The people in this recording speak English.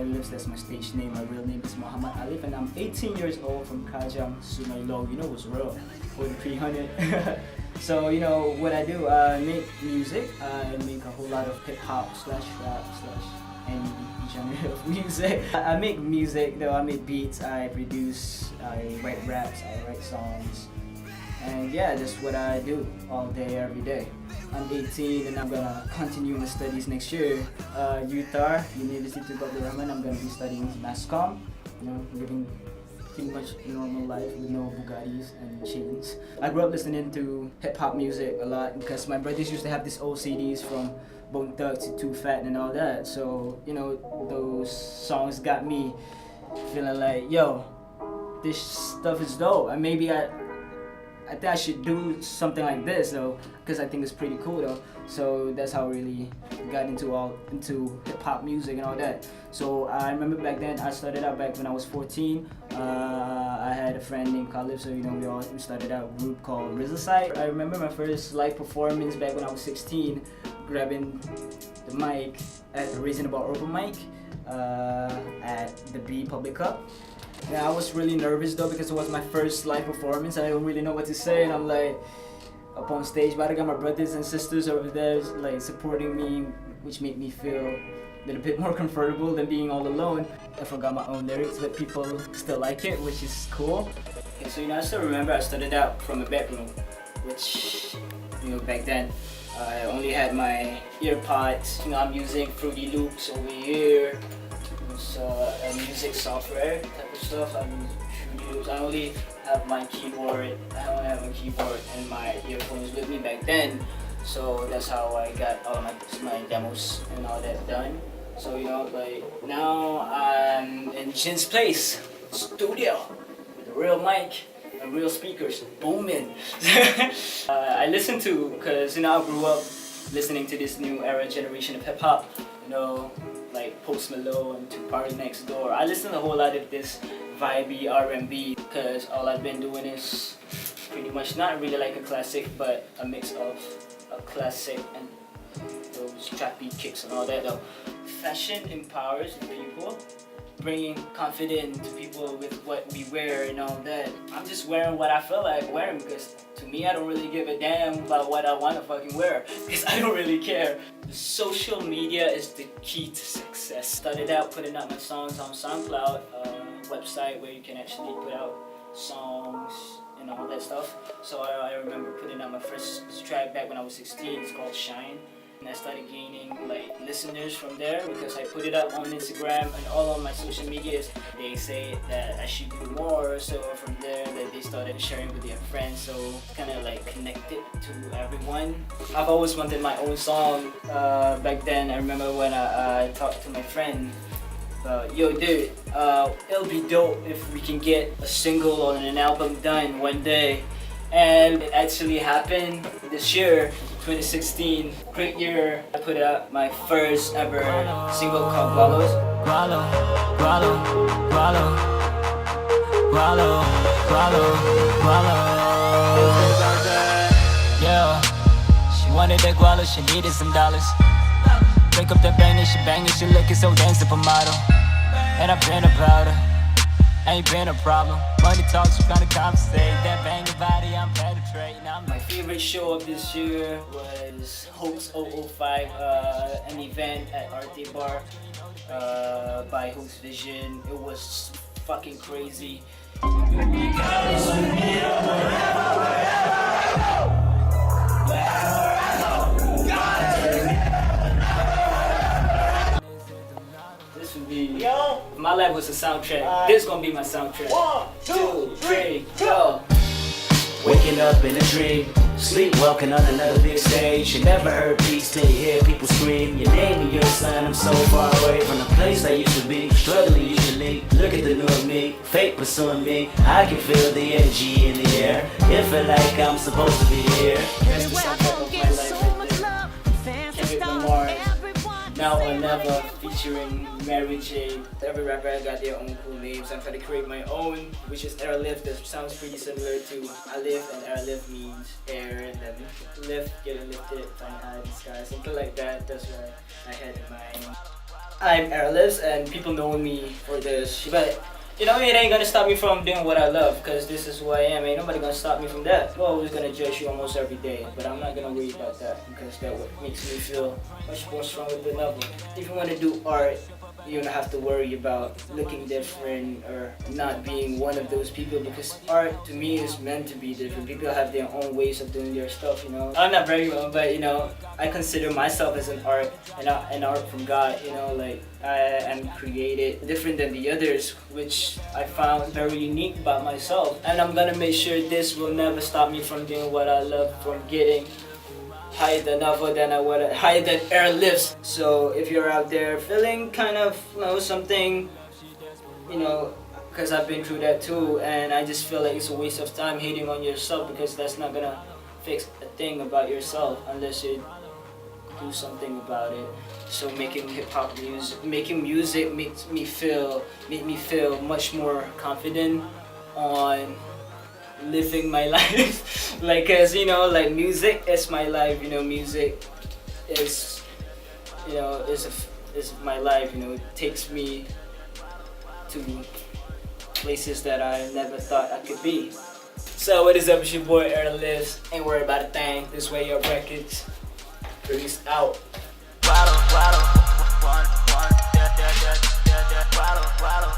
Airliftz, that's my stage name. My real name is Muhammad Alif, and I'm 18 years old from Kajang, Sumailo. You know what's real? 4300. So, you know what I do? I make music. I make a whole lot of hip hop slash rap slash any genre of music. I make music though. I make beats. I produce. I write raps. I write songs. And yeah, that's what I do all day, every day. I'm 18 and I'm gonna continue my studies next year. UTAR, University of Abdul Rahman, I'm gonna be studying mass comm. You know, living pretty much a normal life with no Bugattis and chains. I grew up listening to hip hop music a lot because my brothers used to have these old CDs from Bone Thugs to Too Fat and all that. So, you know, those songs got me feeling like, yo, this stuff is dope. And maybe I think I should do something like this though, because I think it's pretty cool though. So that's how I really got into hip hop music and all that. So I remember back then, I started out back when I was 14. I had a friend named Calypso, you know, we started out a group called Rizzleside. I remember my first live performance back when I was 16, grabbing the mic at the Raising About Open mic at the B Public Cup. Yeah, I was really nervous though because it was my first live performance. I don't really know what to say, and I'm like up on stage, but I got my brothers and sisters over there like supporting me, which made me feel a little bit more comfortable than being all alone. I forgot my own lyrics, but people still like it, which is cool. Okay, so you know, I still remember I started out from a bedroom, which, you know, back then I only had my earpods. You know, I'm using Fruity Loops over here. So music software type of stuff. I use Fruity Loops. I only have my keyboard. I only have my keyboard and my earphones with me back then. So that's how I got all my demos and all that done. So you know, like now I'm in Jin's place, studio, with a real mic and real speakers, booming. I listen to, because you know I grew up listening to this new era generation of hip hop. You know, like Post Malone and Party Next Door. I listen to a whole lot of this vibey R&B because all I've been doing is pretty much not really like a classic, but a mix of a classic and those trappy kicks and all that though. Fashion empowers the people, bringing confidence to people with what we wear and all that. I'm just wearing what I feel like wearing because to me, I don't really give a damn about what I want to fucking wear because I don't really care. The social media is the key to success. Started out putting out my songs on SoundCloud, a website where you can actually put out songs and all that stuff. So I remember putting out my first track back when I was 16. It's called Shine. And I started gaining like listeners from there because I put it up on Instagram and all on my social medias. They say that I should do more, so from there that they started sharing with their friends, so kind of like connected to everyone. I've always wanted my own song. Back then I remember when I talked to my friend, yo dude, it'll be dope if we can get a single or an album done one day. And it actually happened this year, 2016. Great year. I put out my first ever single called Gualos. Gualo, gualo, gualo, gualo, gualo, gualo. Yeah, she wanted that gualo, she needed some dollars. Break up that bang and she banging, she looking so damn supermodel. And I've been about her. Ain't been a problem. Money talks, you gonna conversate. That banging body, I'm penetrating. My favorite show of this year was Hoax 005, an event at Arte Bar by Hoax Vision. It was fucking crazy. Yo, my life was a soundtrack. This gonna be my soundtrack. 1, 2, 3, go. Waking up in a dream, sleepwalking on another big stage. You never heard peace till you hear people scream your name and your son. I'm so far away from the place I used to be, struggling usually. Look at the new me, fate pursuing me. I can feel the energy in the air. It feel like I'm supposed to be here. That's the soundtrack of my life right there. Kendrick Lamar, Now or Never, featuring Mary J. Every rapper got their own cool names. I'm trying to create my own, which is Airliftz. That sounds pretty similar to Alif, and Airlift means air, and then lift, getting lifted, flying high in the sky, something like that. That's what I had in mind. I'm Airliftz, and people know me for this. But you know, it ain't gonna stop me from doing what I love, because this is who I am. Ain't nobody gonna stop me from that. People always gonna judge you almost every day, but I'm not gonna worry about that, because that what makes me feel much more stronger than ever. If you wanna do art, you don't have to worry about looking different or not being one of those people, because art to me is meant to be different. People have their own ways of doing their stuff, you know. I'm not very well, but you know, I consider myself as an art from God, you know, like I am created different than the others, which I found very unique about myself. And I'm gonna make sure this will never stop me from doing what I love, from getting higher than Airliftz. So if you're out there feeling kind of, you know, something, you know, because I've been through that too, and I just feel like it's a waste of time hating on yourself, because that's not gonna fix a thing about yourself unless you do something about it. So making hip-hop music, making music made me feel much more confident on living my life. Like, cause you know, like music is my life, you know. Music is, you know, is my life, you know. It takes me to places that I never thought I could be. So what is up, it's your boy Airliftz. Ain't worried about a thing. This way your records. Peace out. Rattle, rattle, one, yeah, yeah, yeah, yeah, rattle, rattle.